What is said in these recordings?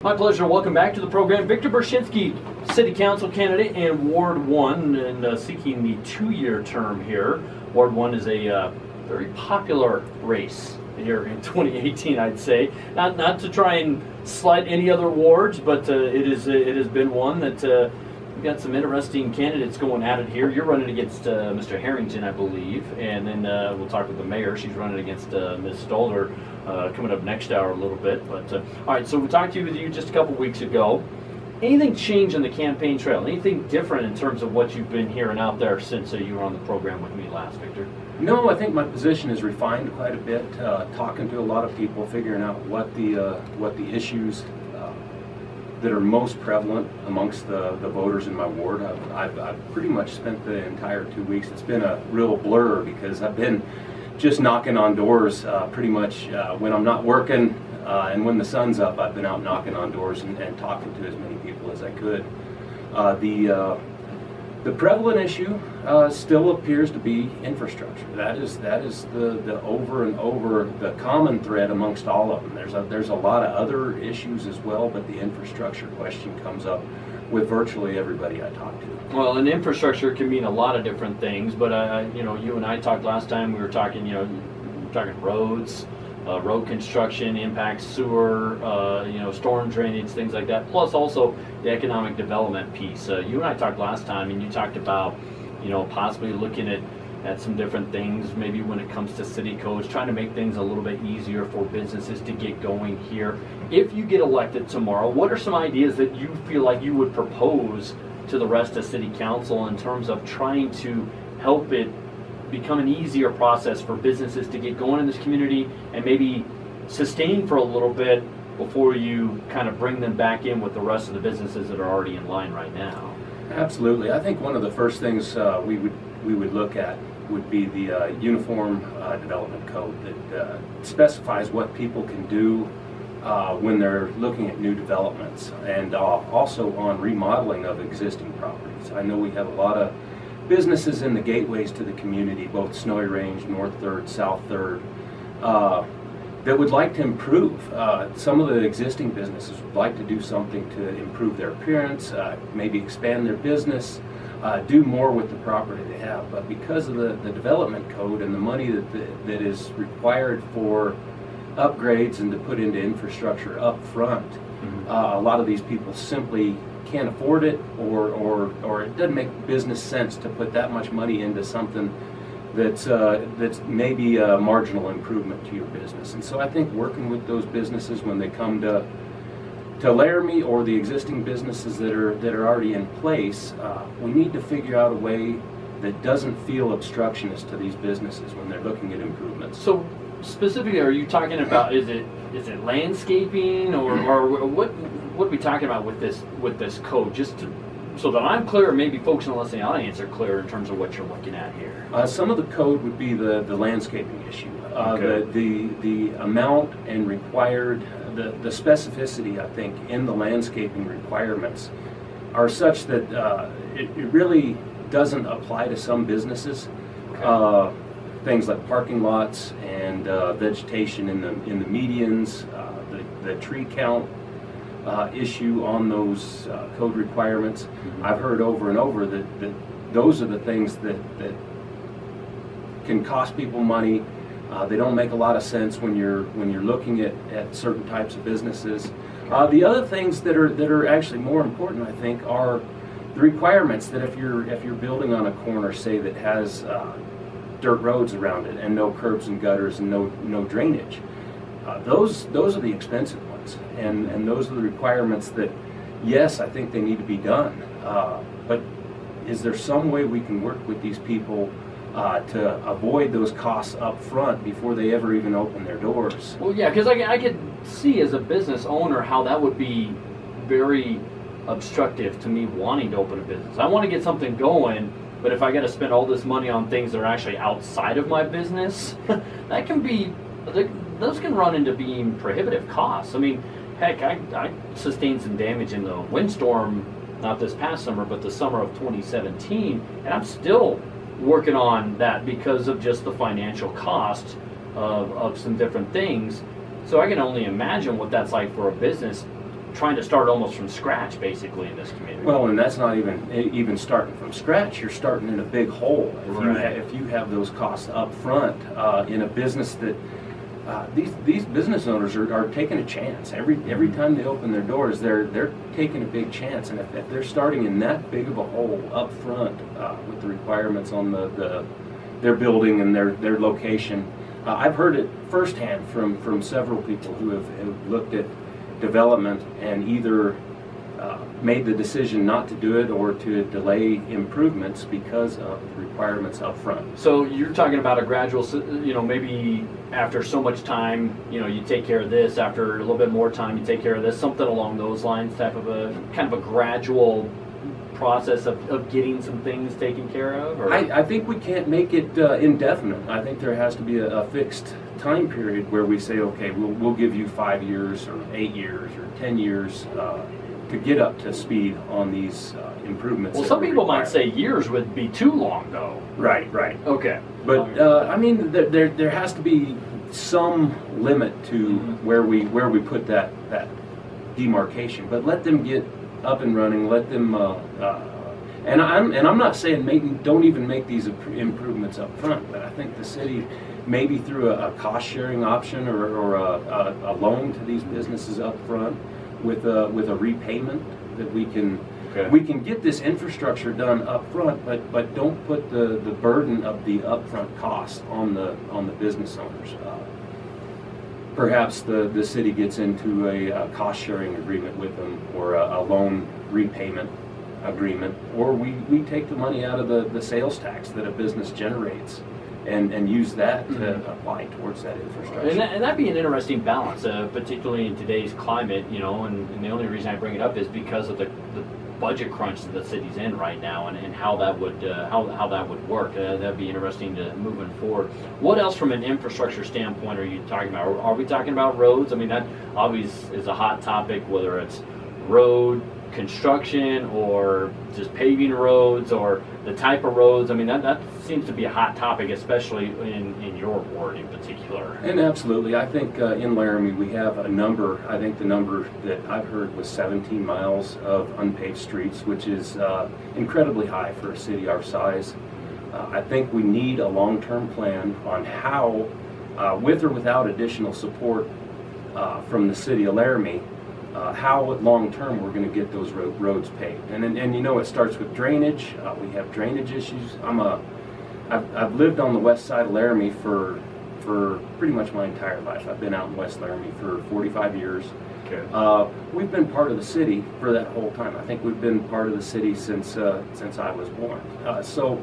My pleasure. Welcome back to the program. Victor Bershinsky, City Council candidate and Ward 1, and seeking the 2-year term here. Ward 1 is a very popular race here in 2018, I'd say. Not to try and slight any other wards, but it has been one that we've got some interesting candidates going at it here. You're running against Mr. Harrington, I believe, and then we'll talk with the mayor. She's running against Ms. Stolder coming up next hour a little bit. But all right, so we talked to you just a couple weeks ago. Anything change on the campaign trail? Anything different in terms of what you've been hearing out there since you were on the program with me last, Victor? No, I think my position is refined quite a bit. Talking to a lot of people, figuring out what the issues that are most prevalent amongst the voters in my ward. I've pretty much spent the entire 2 weeks. It's been a real blur because I've been just knocking on doors pretty much when I'm not working and when the sun's up. I've been out knocking on doors and talking to as many people as I could. The prevalent issue still appears to be infrastructure. That is the over and over the common thread amongst all of them. There's a lot of other issues as well, but the infrastructure question comes up with virtually everybody I talk to. Well, and infrastructure can mean a lot of different things, but you and I talked last time. We were talking, talking roads, road construction, impacts sewer, storm drainage, things like that. Plus, also the economic development piece. You and I talked last time, and you talked about, possibly looking at some different things. Maybe when it comes to city codes, trying to make things a little bit easier for businesses to get going here. If you get elected tomorrow, what are some ideas that you feel like you would propose to the rest of City Council in terms of trying to help it become an easier process for businesses to get going in this community and maybe sustain for a little bit before you kind of bring them back in with the rest of the businesses that are already in line right now? Absolutely. I think one of the first things we would look at would be the Uniform Development Code that specifies what people can do when they're looking at new developments, and also on remodeling of existing properties. I know we have a lot of businesses in the gateways to the community, both Snowy Range, North 3rd, South 3rd, that would like to improve. Some of the existing businesses would like to do something to improve their appearance, maybe expand their business, do more with the property they have. But because of the development code and the money that is required for upgrades and to put into infrastructure up front, a lot of these people simply can't afford it, or it doesn't make business sense to put that much money into something that's maybe a marginal improvement to your business. And so I think working with those businesses when they come to Laramie, or the existing businesses that are already in place, we need to figure out a way that doesn't feel obstructionist to these businesses when they're looking at improvements. So specifically, are you talking about, is it landscaping, or what are we talking about with this code? Just so that I'm clear, maybe folks in the listening audience are clear in terms of what you're looking at here. Some of the code would be the landscaping issue. Okay. The amount and required, the specificity, I think, in the landscaping requirements are such that it really doesn't apply to some businesses. Okay. Things like parking lots and vegetation in the medians, the tree count issue on those code requirements. Mm-hmm. I've heard over and over that those are the things that can cost people money. They don't make a lot of sense when you're looking at certain types of businesses. The other things that are actually more important, I think, are the requirements that if you're building on a corner, say, that has dirt roads around it and no curbs and gutters and no drainage, those are the expensive ones, and those are the requirements that, yes, I think they need to be done, but is there some way we can work with these people to avoid those costs up front before they ever even open their doors? Well, yeah, because I could see as a business owner how that would be very obstructive to me wanting to open a business. I want to get something going, but if I got to spend all this money on things that are actually outside of my business, that can be, those can run into being prohibitive costs. I mean, heck, I sustained some damage in the windstorm, not this past summer, but the summer of 2017, and I'm still working on that because of just the financial cost of some different things. So I can only imagine what that's like for a business trying to start almost from scratch, basically, in this community. Well, and that's not even starting from scratch. You're starting in a big hole if you have those costs up front in a business that these business owners are taking a chance. Every time they open their doors, they're taking a big chance, and if they're starting in that big of a hole up front with the requirements on their building and their location, I've heard it firsthand from several people who have looked at development and either made the decision not to do it or to delay improvements because of requirements up front. So you're talking about a gradual, maybe after so much time, you take care of this, after a little bit more time, you take care of this, something along those lines, type of a kind of a gradual process of getting some things taken care of? Or? I think we can't make it indefinite. I think there has to be a fixed time period where we say, okay, we'll give you 5 years or 8 years or 10 years to get up to speed on these improvements. Well, some people might say years would be too long, though. Right. Okay. But I mean, there has to be some limit to where we put that demarcation. But let them get up and running. Let them. And I'm not saying don't even make these improvements up front. But I think the city, maybe through a cost sharing option or a loan to these businesses up front, with a repayment that we can get this infrastructure done up front, but don't put the burden of the upfront costs on the business owners. Perhaps the city gets into a cost sharing agreement with them, or a loan repayment agreement, or we take the money out of the sales tax that a business generates and use that to apply towards that infrastructure. And that'd be an interesting balance, particularly in today's climate, and the only reason I bring it up is because of the budget crunch that the city's in right now, and how that would how that would work. That'd be interesting to moving forward. What else from an infrastructure standpoint are you talking about? Are we talking about roads? I mean, that obviously is a hot topic, whether it's road construction or just paving roads or the type of roads. I mean, that seems to be a hot topic, especially in your ward in particular. And absolutely, I think in Laramie we have a number. I think the number that I've heard was 17 miles of unpaved streets, which is incredibly high for a city our size. I think we need a long-term plan on how, with or without additional support from the City of Laramie, how long-term we're going to get those roads paved. And it starts with drainage. We have drainage issues. I've lived on the west side of Laramie for pretty much my entire life. I've been out in West Laramie for 45 years. Okay. We've been part of the city for that whole time. I think we've been part of the city since I was born. So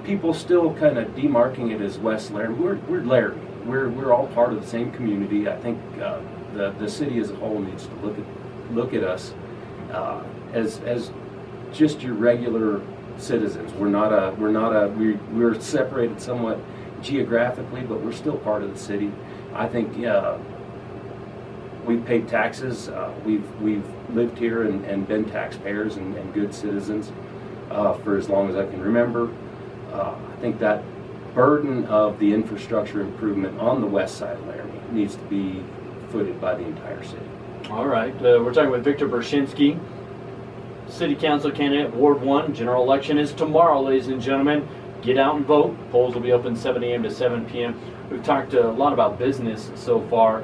people still kind of demarking it as West Laramie. We're Laramie. We're all part of the same community. I think the city as a whole needs to look at us as just your regular citizens. We're separated somewhat geographically, but we're still part of the city. I think we've paid taxes. We've lived here and been taxpayers and good citizens for as long as I can remember. I think that burden of the infrastructure improvement on the west side of Laramie needs to be footed by the entire city. All right. We're talking with Victor Bershinsky, City Council candidate, Ward 1. General election is tomorrow, ladies and gentlemen. Get out and vote. Polls will be open 7 a.m. to 7 p.m. We've talked a lot about business so far.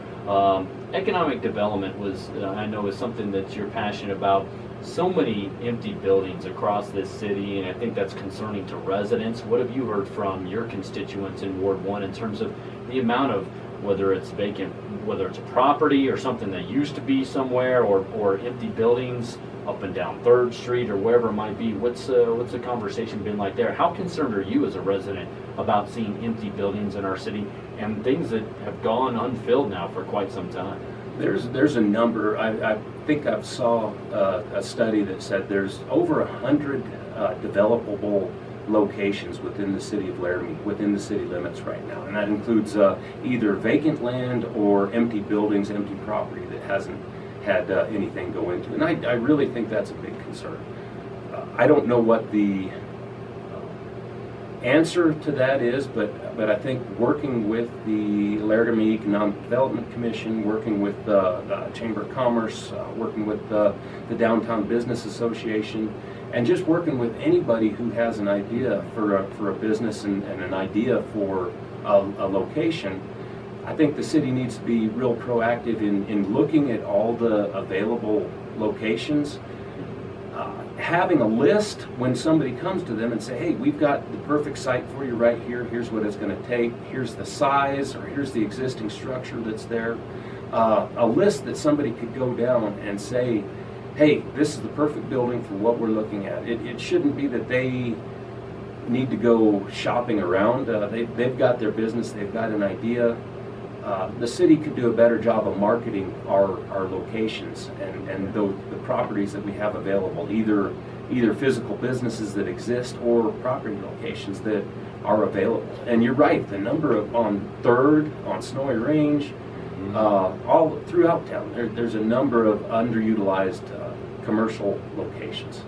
Economic development I know is something that you're passionate about. So many empty buildings across this city, and I think that's concerning to residents. What have you heard from your constituents in Ward 1 in terms of the amount of, whether it's vacant, whether it's a property or something that used to be somewhere, or empty buildings up and down 3rd Street or wherever it might be? What's the conversation been like there? How concerned are you as a resident about seeing empty buildings in our city and things that have gone unfilled now for quite some time? There's a number. I think I saw a study that said there's over 100 developable locations within the city of Laramie, within the city limits right now, and that includes either vacant land or empty buildings, empty property that hasn't had anything go into it. And I really think that's a big concern. I don't know what the answer to that is, but I think working with the Laramie Economic Development Commission, working with the Chamber of Commerce, working with the Downtown Business Association, and just working with anybody who has an idea for a business and an idea for a location, I think the city needs to be real proactive in looking at all the available locations, having a list when somebody comes to them and say, hey, we've got the perfect site for you right here, here's what it's going to take, here's the size, or here's the existing structure that's there. A list that somebody could go down and say, hey, this is the perfect building for what we're looking at. It shouldn't be that they need to go shopping around. They've got their business, they've got an idea. The city could do a better job of marketing our locations and the properties that we have available, either physical businesses that exist or property locations that are available. And you're right, the number on 3rd, on Snowy Range, all throughout town, there's a number of underutilized commercial locations.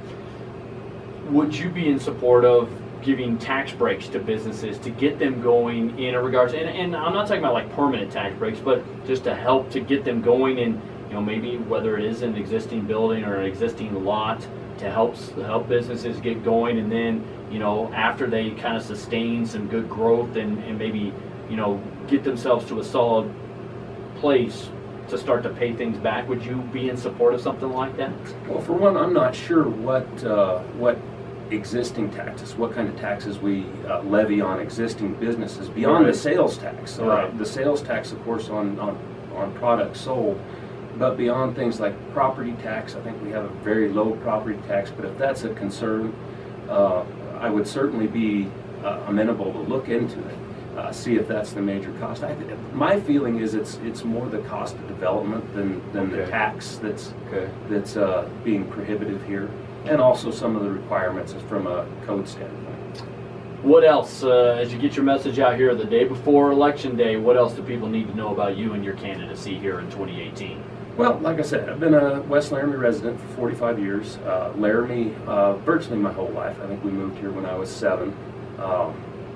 Would you be in support of giving tax breaks to businesses to get them going in a regards, and I'm not talking about like permanent tax breaks, but just to help to get them going, and maybe whether it is an existing building or an existing lot, to help businesses get going, and then after they kind of sustain some good growth and maybe get themselves to a solid place to start to pay things back. Would you be in support of something like that? Well, for one, I'm not sure what existing taxes, what kind of taxes we levy on existing businesses beyond the sales tax. The sales tax, of course, on products sold, but beyond things like property tax, I think we have a very low property tax. But if that's a concern, I would certainly be amenable to look into it. See if that's the major cost. My feeling is it's more the cost of development than the tax that's being prohibitive here, and also some of the requirements from a code standpoint. What else, as you get your message out here the day before Election Day, what else do people need to know about you and your candidacy here in 2018? Well, like I said, I've been a West Laramie resident for 45 years. Laramie, virtually my whole life. I think we moved here when I was 7.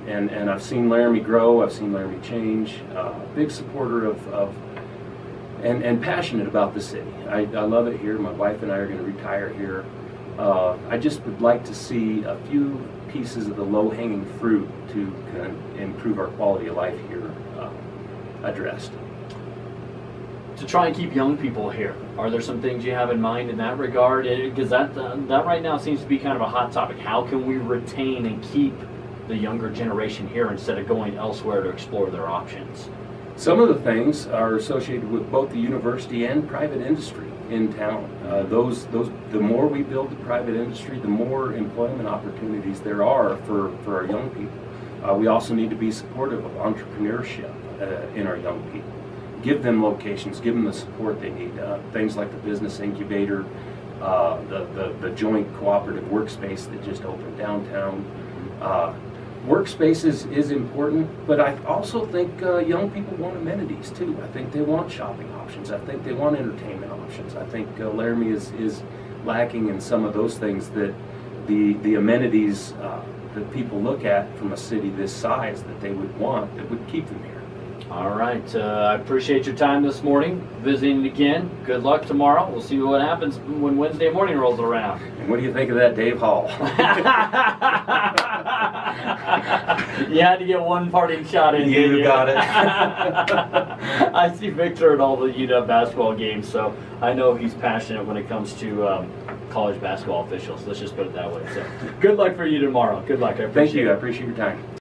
And I've seen Laramie grow, I've seen Laramie change. Big supporter and passionate about the city. I love it here. My wife and I are going to retire here. I just would like to see a few pieces of the low-hanging fruit to kind of improve our quality of life here addressed. To try and keep young people here, are there some things you have in mind in that regard? Because that right now seems to be kind of a hot topic. How can we retain and keep the younger generation here instead of going elsewhere to explore their options? Some of the things are associated with both the university and private industry in town. The more we build the private industry, the more employment opportunities there are for our young people. We also need to be supportive of entrepreneurship in our young people. Give them locations, give them the support they need. Things like the business incubator, the joint cooperative workspace that just opened downtown. Workspace is important, but I also think young people want amenities too. I think they want shopping options. I think they want entertainment options. I think Laramie is lacking in some of those things that the amenities that people look at from a city this size that they would want, that would keep them here. All right, I appreciate your time this morning, visiting again. Good luck tomorrow. We'll see what happens when Wednesday morning rolls around. And what do you think of that Dave Hall? You had to get one parting shot in. You got it. I see Victor at all the UW basketball games, so I know he's passionate when it comes to college basketball officials. Let's just put it that way. So, good luck for you tomorrow. Good luck. I appreciate it. Thank you. I appreciate your time.